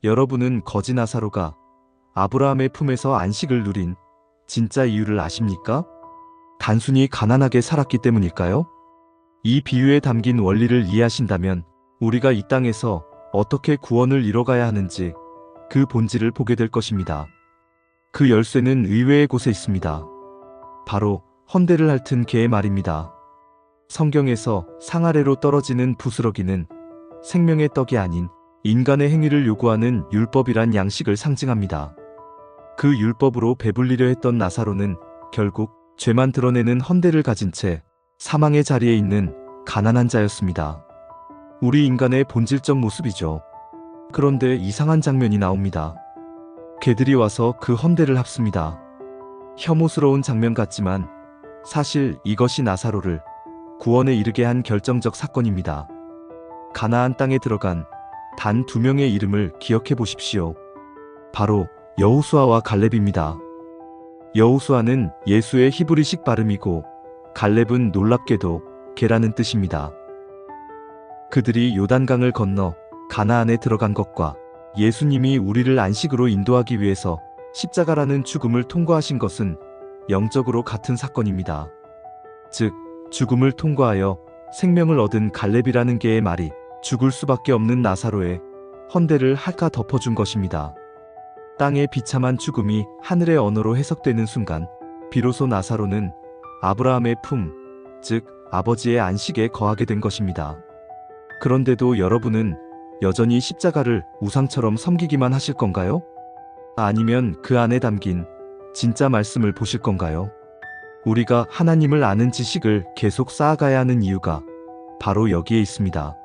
여러분은 거지 나사로가 아브라함의 품에서 안식을 누린 진짜 이유를 아십니까? 단순히 가난하게 살았기 때문일까요? 이 비유에 담긴 원리를 이해하신다면 우리가 이 땅에서 어떻게 구원을 이뤄가야 하는지 그 본질을 보게 될 것입니다. 그 열쇠는 의외의 곳에 있습니다. 바로 헌대를 핥은 개의 말입니다. 성경에서 상 아래로 떨어지는 부스러기는 생명의 떡이 아닌 인간의 행위를 요구하는 율법이란 양식을 상징합니다. 그 율법으로 배불리려 했던 나사로는 결국 죄만 드러내는 헌대를 가진 채 사망의 자리에 있는 가난한 자였습니다. 우리 인간의 본질적 모습이죠. 그런데 이상한 장면이 나옵니다. 개들이 와서 그 헌대를 합습니다. 혐오스러운 장면 같지만 사실 이것이 나사로를 구원에 이르게 한 결정적 사건입니다. 가나안 땅에 들어간 단 2명의 이름을 기억해 보십시오. 바로 여호수아와 갈렙입니다. 여호수아는 예수의 히브리식 발음이고 갈렙은 놀랍게도 개라는 뜻입니다. 그들이 요단강을 건너 가나안에 들어간 것과 예수님이 우리를 안식으로 인도하기 위해서 십자가라는 죽음을 통과하신 것은 영적으로 같은 사건입니다. 즉, 죽음을 통과하여 생명을 얻은 갈렙이라는 개의 말이 죽을 수밖에 없는 나사로의 헌대를 할까 덮어준 것입니다. 땅의 비참한 죽음이 하늘의 언어로 해석되는 순간 비로소 나사로는 아브라함의 품, 즉 아버지의 안식에 거하게 된 것입니다. 그런데도 여러분은 여전히 십자가를 우상처럼 섬기기만 하실 건가요? 아니면 그 안에 담긴 진짜 말씀을 보실 건가요? 우리가 하나님을 아는 지식을 계속 쌓아가야 하는 이유가 바로 여기에 있습니다.